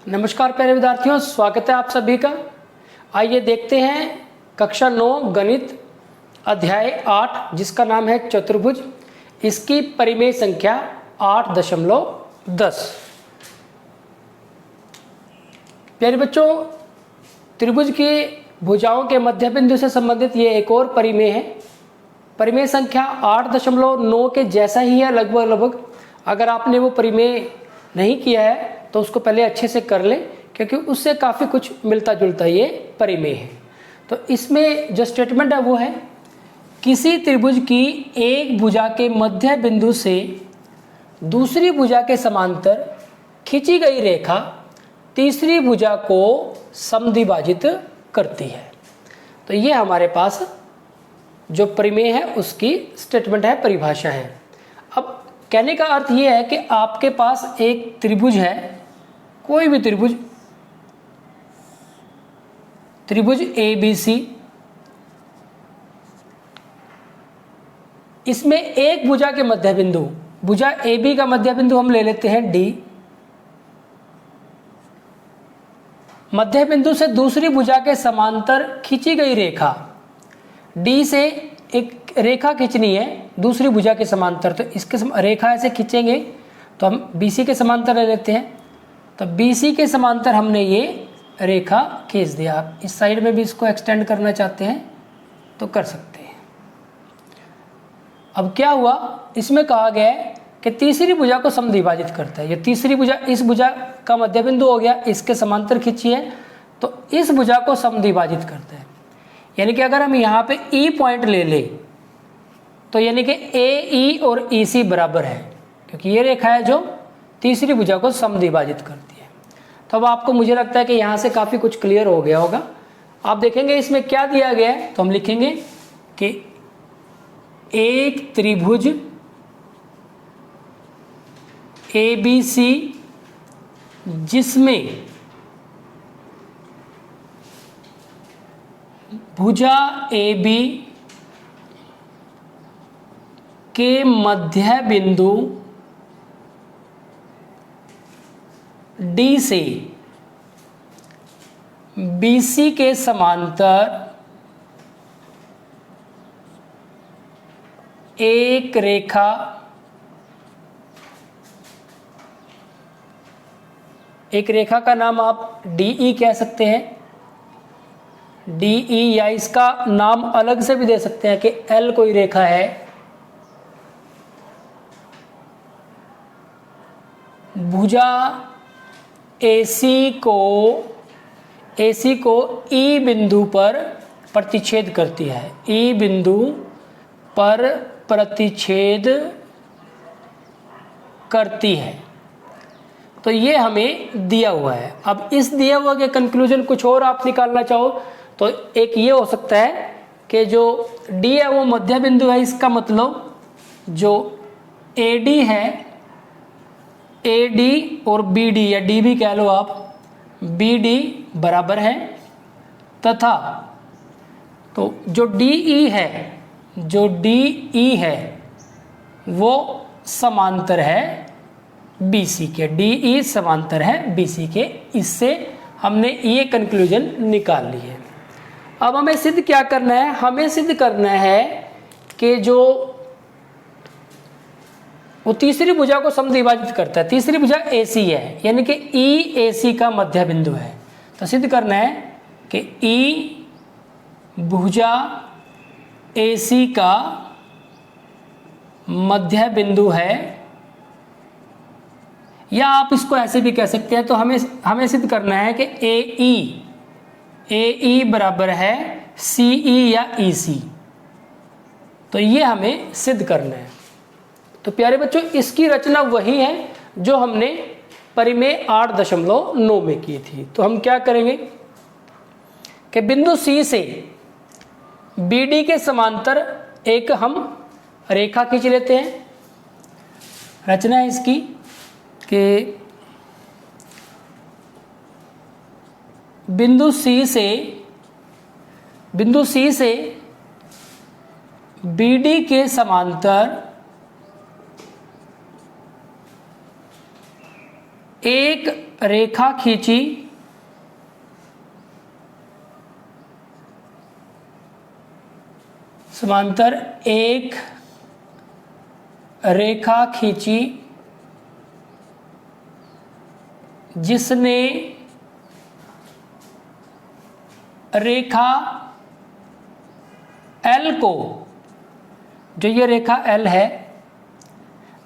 नमस्कार प्यारे विद्यार्थियों, स्वागत है आप सभी का। आइए देखते हैं कक्षा 9 गणित अध्याय 8 जिसका नाम है चतुर्भुज। इसकी परिमेय संख्या 8.10। प्यारे बच्चों, त्रिभुज की भुजाओं के मध्य बिंदु से संबंधित ये एक और परिमेय है। परिमेय संख्या 8.9 के जैसा ही है लगभग। अगर आपने वो परिमेय नहीं किया है तो उसको पहले अच्छे से कर लें, क्योंकि उससे काफ़ी कुछ मिलता जुलता ये परिमेय है। तो इसमें जो स्टेटमेंट है वो है, किसी त्रिभुज की एक भुजा के मध्य बिंदु से दूसरी भुजा के समांतर खींची गई रेखा तीसरी भुजा को समद्विभाजित करती है। तो ये हमारे पास जो परिमेय है उसकी स्टेटमेंट है, परिभाषा है। अब कहने का अर्थ ये है कि आपके पास एक त्रिभुज है, कोई भी त्रिभुज ABC। इसमें एक भुजा के मध्य बिंदु, भुजा AB का मध्य बिंदु हम ले लेते हैं D। मध्य बिंदु से दूसरी भुजा के समांतर खींची गई रेखा, D से एक रेखा खींचनी है दूसरी भुजा के समांतर। तो इसके रेखा ऐसे खींचेंगे तो हम BC के समांतर ले लेते हैं। तो BC के समांतर हमने ये रेखा खींच दिया। आप इस साइड में भी इसको एक्सटेंड करना चाहते हैं तो कर सकते हैं। अब क्या हुआ, इसमें कहा गया है कि तीसरी भुजा को समद्विभाजित करता है। ये तीसरी भुजा इस भुजा का मध्य बिंदु हो गया, इसके समांतर खींची है तो इस भुजा को समद्विभाजित करता है। यानी कि अगर हम यहाँ पे E पॉइंट ले लें तो यानी कि AE और EC बराबर है, क्योंकि ये रेखा है जो तीसरी भुजा को समद्विभाजित करती है। तो अब आपको, मुझे लगता है कि यहाँ से काफ़ी कुछ क्लियर हो गया होगा। आप देखेंगे इसमें क्या दिया गया है, तो हम लिखेंगे कि एक त्रिभुज ABC जिसमें भुजा AB के मध्य बिंदु D से BC के समांतर एक रेखा का नाम आप DE कह सकते हैं, DE, या इसका नाम अलग से भी दे सकते हैं कि L कोई रेखा है। भुजा AC को E बिंदु पर प्रतिच्छेद करती है, E बिंदु पर प्रतिच्छेद करती है। तो ये हमें दिया हुआ है। अब इस दिया हुआ के कंक्लूजन कुछ और आप निकालना चाहो तो एक ये हो सकता है कि जो D है वो मध्य बिंदु है। इसका मतलब जो AD है, AD और BD या DB कह लो आप, BD बराबर है, तथा तो जो DE है वो समांतर है BC के। DE समांतर है BC के। इससे हमने ये कंक्लूजन निकाल ली है। अब हमें सिद्ध क्या करना है, हमें सिद्ध करना है कि जो वो तीसरी भुजा को समद्विभाजित करता है। तीसरी भुजा AC है, यानी कि EAC का मध्य बिंदु है। तो सिद्ध करना है कि E भुजा AC का मध्य बिंदु है, या आप इसको ऐसे भी कह सकते हैं। तो हमें सिद्ध करना है कि AE बराबर है CE या EC। तो ये हमें सिद्ध करना है। तो प्यारे बच्चों, इसकी रचना वही है जो हमने परिमेय 8.9 में की थी। तो हम क्या करेंगे कि बिंदु C से BD के समांतर एक हम रेखा खींच लेते हैं। रचना है इसकी कि बिंदु C से BD के समांतर एक रेखा खींची समांतर, एक रेखा खींची जिसने रेखा L को, जो ये रेखा L है,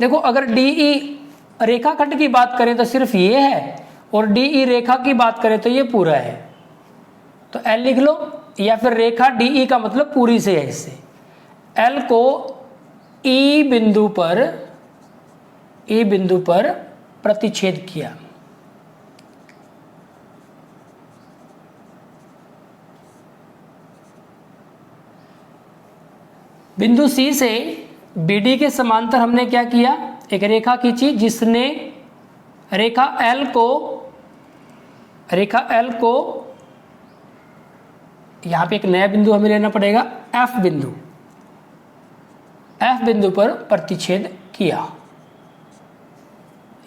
देखो अगर DE रेखाखंड की बात करें तो सिर्फ ये है, और DE रेखा की बात करें तो ये पूरा है, तो L लिख लो, या फिर रेखा DE का मतलब पूरी से है। इससे L को E बिंदु पर प्रतिच्छेद किया। बिंदु C से BD के समांतर हमने क्या किया, एक रेखा खींची जिसने रेखा L को यहां पे एक नया बिंदु हमें लेना पड़ेगा, F बिंदु पर प्रतिच्छेद किया।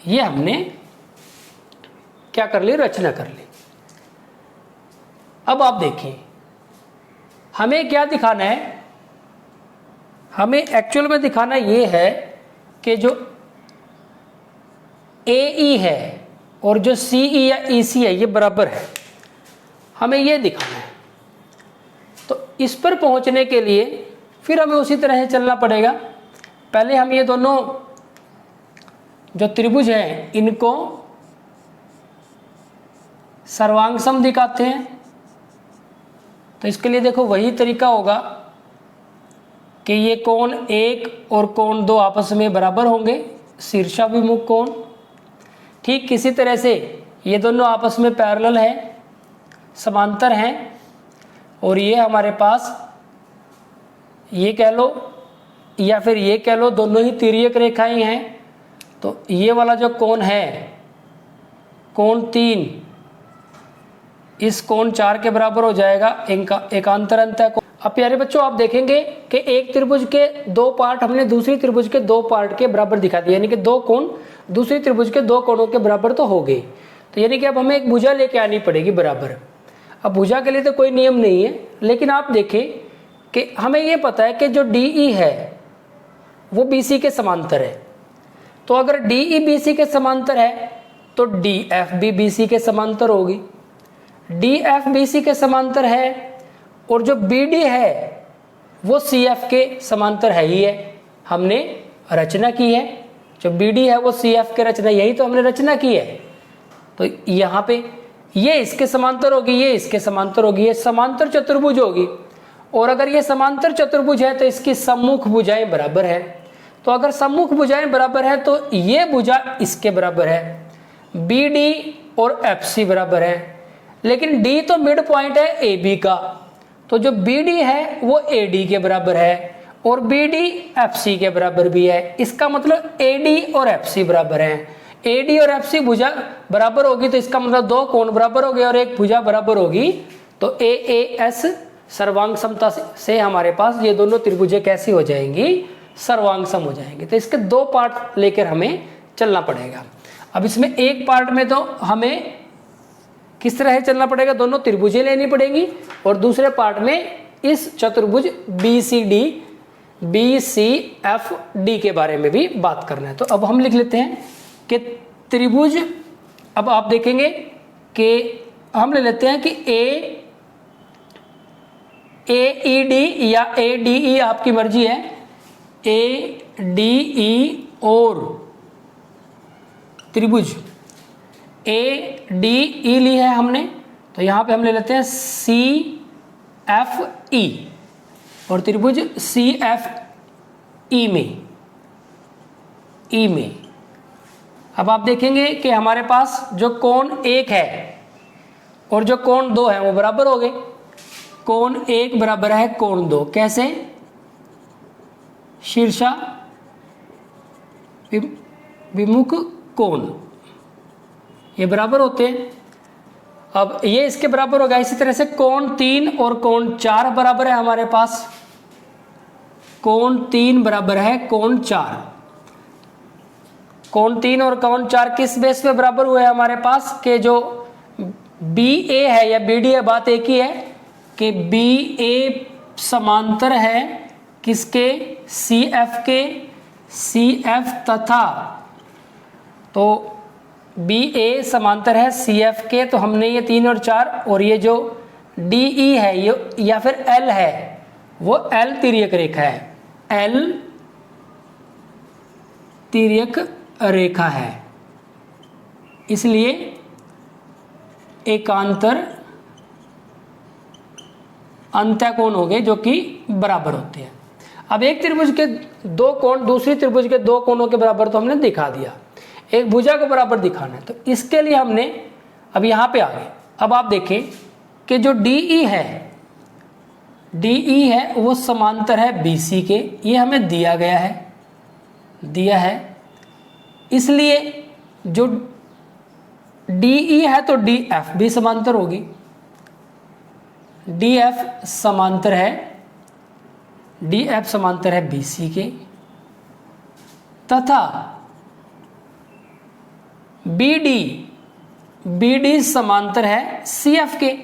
ये हमने क्या कर ली, रचना कर ली। अब आप देखिए हमें क्या दिखाना है, हमें एक्चुअल में दिखाना ये है कि जो AE है और जो CE या EC है ये बराबर है, हमें ये दिखाना है। तो इस पर पहुंचने के लिए फिर हमें उसी तरह से चलना पड़ेगा। पहले हम ये दोनों जो त्रिभुज हैं इनको सर्वांगसम दिखाते हैं। तो इसके लिए देखो वही तरीका होगा कि ये कोण 1 और कोण 2 आपस में बराबर होंगे, शीर्षाभिमुख कोण। ठीक किसी तरह से ये दोनों आपस में पैरेलल है, समांतर हैं, और ये हमारे पास ये कह लो या फिर ये कह लो, दोनों ही तिर्यक रेखाएं हैं। तो ये वाला जो कोण है, कोण 3 इस कोण 4 के बराबर हो जाएगा, एकांतर अंतः कोण। अब प्यारे बच्चों आप देखेंगे कि एक त्रिभुज के दो पार्ट हमने दूसरी त्रिभुज के दो पार्ट के बराबर दिखा दिया, यानी कि दो कोण दूसरी त्रिभुज के दो कोणों के बराबर तो हो गए। तो यानी कि अब हमें एक भुजा लेके आनी पड़ेगी बराबर। अब भुजा के लिए तो कोई नियम नहीं है, लेकिन आप देखें कि हमें ये पता है कि जो DE है वो BC के समांतर है। तो अगर DE BC के समांतर है तो DF भी BC के समांतर होगी। DF BC के समांतर है और जो BD है वो CF के समांतर है ही है, हमने रचना की है। जो BD है वो CF के रचना, यही तो हमने रचना की है। तो यहाँ पे ये इसके समांतर होगी, ये इसके समांतर होगी, ये समांतर चतुर्भुज होगी। और अगर ये समांतर चतुर्भुज है तो इसकी सम्मुख भुजाएं बराबर है। तो अगर सम्मुख भुजाएं बराबर है तो ये भुजा इसके बराबर है, BD और FC बराबर है। लेकिन D तो मिड पॉइंट है AB का, तो जो BD है वो AD के बराबर है और BD FC के बराबर भी है। इसका मतलब AD और FC बराबर हैं। AD और FC भुजा बराबर होगी तो इसका मतलब दो कोण बराबर हो गए और एक भुजा बराबर होगी, तो AAS सर्वांग समता से हमारे पास ये दोनों त्रिभुजें कैसी हो जाएंगी, सर्वांग सम हो जाएंगे। तो इसके दो पार्ट लेकर हमें चलना पड़ेगा। अब इसमें एक पार्ट में तो हमें किस तरह चलना पड़ेगा, दोनों त्रिभुजें लेनी पड़ेंगी, और दूसरे पार्ट में इस चतुर्भुज BCFD के बारे में भी बात करना है। तो अब हम लिख लेते हैं कि त्रिभुज, अब आप देखेंगे कि हम ले लेते हैं कि AED या ADE आपकी मर्जी है, ADE और त्रिभुज ADE ली है हमने, तो यहाँ पे हम ले लेते हैं CFE और त्रिभुज CFE में अब आप देखेंगे कि हमारे पास जो कोण 1 है और जो कोण 2 है वो बराबर हो गए। कोण 1 बराबर है कोण 2, कैसे, शीर्षा विमुख कोण ये बराबर होते हैं। अब ये इसके बराबर होगा। इसी तरह से कोण 3 और कोण 4 बराबर है हमारे पास। कोण 3 बराबर है कोण 4, कोण 3 और कोण 4 किस बेस पे बराबर हुए हमारे पास के जो बी ए है या बी डी है, बात एक ही है कि बी ए समांतर है किसके, सी एफ के, सी एफ तथा, तो बी ए समांतर है सी एफ के, तो हमने ये 3 और 4 और ये जो डी ई है ये या फिर एल है वो एल तिर्यक रेखा है, एल तिर्यक रेखा है, इसलिए एकांतर अंत्यकोण हो गए जो कि बराबर होते हैं। अब एक त्रिभुज के दो कोण दूसरी त्रिभुज के दो कोणों के बराबर तो हमने दिखा दिया, एक भुजा को बराबर दिखाना है, तो इसके लिए हमने अब यहां पे आ गए। अब आप देखें कि जो DE है वो समांतर है BC के, ये हमें दिया गया है, इसलिए जो DE है तो DF भी समांतर होगी, DF समांतर है BC के, तथा BD समांतर है CF के।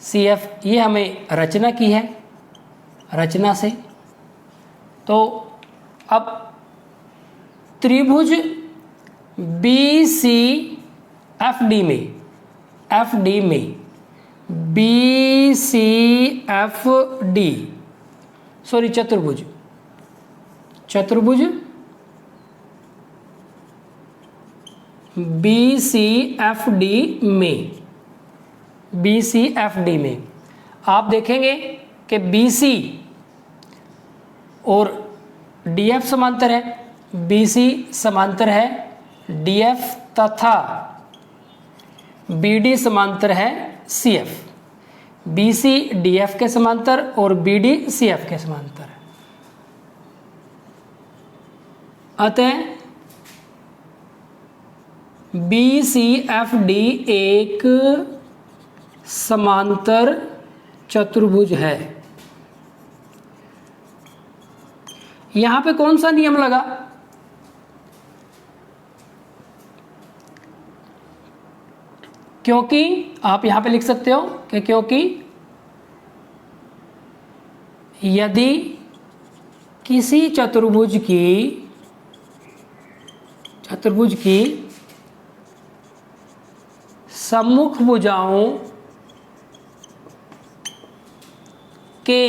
CF ये हमें रचना की है, रचना से। तो अब त्रिभुज BCFD में चतुर्भुज BCFD में आप देखेंगे कि BC और DF समांतर है, BC समांतर है DF तथा BD समांतर है CF, BC DF के समांतर और BD CF के समांतर। अतः BCFD एक समांतर चतुर्भुज है। यहां पे कौन सा नियम लगा, क्योंकि आप यहां पे लिख सकते हो कि क्योंकि यदि किसी चतुर्भुज की सम्मुख भुजाओं के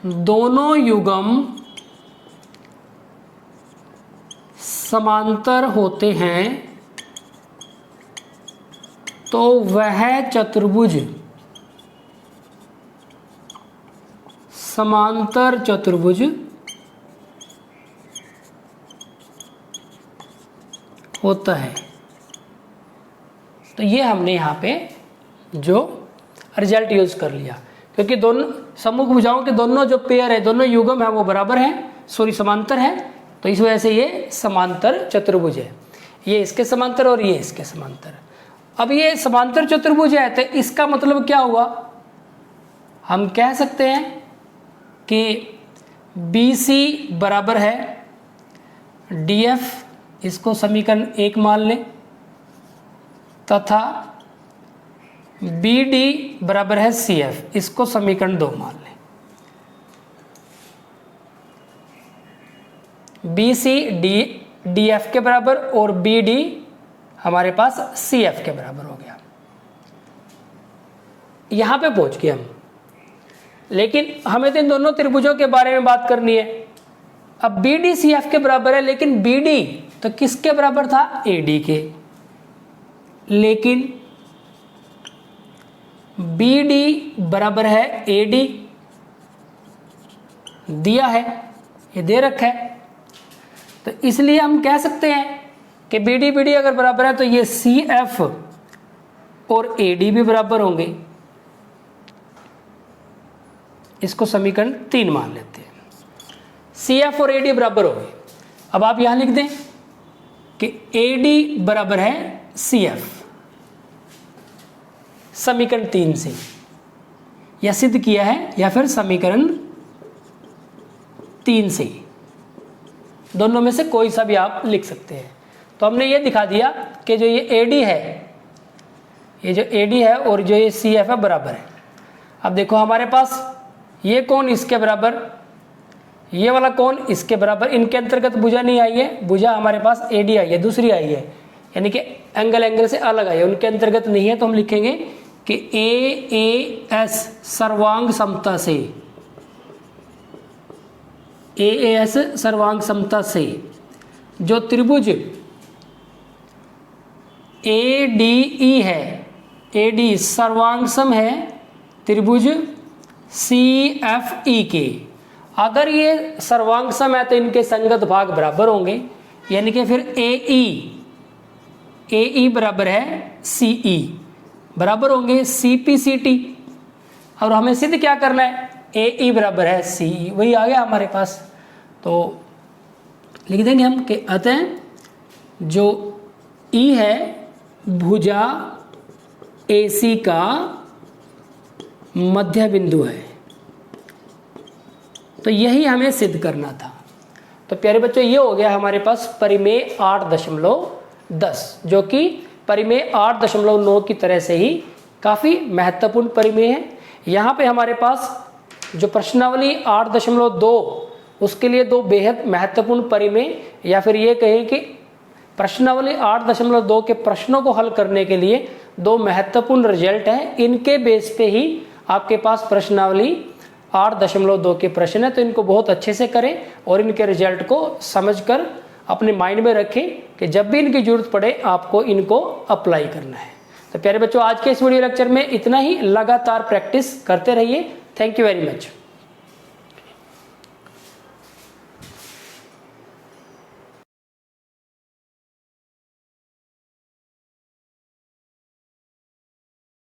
दोनों युग्म समांतर होते हैं तो वह चतुर्भुज समांतर चतुर्भुज होता है। तो ये हमने यहाँ पे जो रिजल्ट यूज कर लिया, क्योंकि दोनों सम्मुख भुजाओं के दोनों जो पेयर है, दोनों युग्म है वो बराबर है, समांतर है, तो इस वजह से ये समांतर चतुर्भुज है। ये इसके समांतर और ये इसके समांतर। अब ये समांतर चतुर्भुज है तो इसका मतलब क्या हुआ, हम कह सकते हैं कि BC बराबर है DF, इसको समीकरण 1 मान लें, तथा BD बराबर है CF, इसको समीकरण 2 मान लें। BC DF के बराबर और BD हमारे पास CF के बराबर हो गया। यहां पे पहुंच गए हम, लेकिन हमें तो इन दोनों त्रिभुजों के बारे में बात करनी है। अब BD CF के बराबर है, लेकिन BD तो किसके बराबर था, AD के, लेकिन BD बराबर है AD, दिया है, ये दे रखा है, तो इसलिए हम कह सकते हैं कि BD अगर बराबर है तो ये CF और AD भी बराबर होंगे। इसको समीकरण 3 मान लेते हैं, CF और AD बराबर हो गए। अब आप यहां लिख दें कि AD बराबर है CF, समीकरण 3 से या सिद्ध किया है, या फिर समीकरण 3 से दोनों में से कोई सा भी आप लिख सकते हैं। तो हमने ये दिखा दिया कि जो ये AD है, ये जो AD है और जो ये CF है बराबर है। अब देखो हमारे पास ये कोण इसके बराबर, ये वाला कोण इसके बराबर, इनके अंतर्गत भुजा नहीं आई है, भुजा हमारे पास AD आई है, दूसरी आई है, यानी कि एंगल से अलग आई है, उनके अंतर्गत नहीं है। तो हम लिखेंगे कि AAS सर्वांग समता से, AAS सर्वांग समता से जो त्रिभुज ADE है, AD सर्वांग सम है त्रिभुज CFE के। अगर ये सर्वांग सम है तो इनके संगत भाग बराबर होंगे, यानी कि फिर AE बराबर है CE, बराबर होंगे CPCT। और हमें सिद्ध क्या करना है, AE बराबर है CE, वही आ गया हमारे पास। तो लिख देंगे हम कि अतः जो E है भुजा AC का मध्य बिंदु है। तो यही हमें सिद्ध करना था। तो प्यारे बच्चों ये हो गया हमारे पास परिमेय 8.10, जो कि परिमेय 8.9 की तरह से ही काफ़ी महत्वपूर्ण परिमेय है। यहाँ पे हमारे पास जो प्रश्नावली 8.2 उसके लिए दो बेहद महत्वपूर्ण परिमेय, या फिर ये कहें कि प्रश्नावली 8.2 के प्रश्नों को हल करने के लिए दो महत्वपूर्ण रिजल्ट हैं। इनके बेस पे ही आपके पास प्रश्नावली 8.2 के प्रश्न है। तो इनको बहुत अच्छे से करें और इनके रिजल्ट को समझकर अपने माइंड में रखें कि जब भी इनकी जरूरत पड़े आपको इनको अप्लाई करना है। तो प्यारे बच्चों आज के इस वीडियो लेक्चर में इतना ही, लगातार प्रैक्टिस करते रहिए। Thank you very much.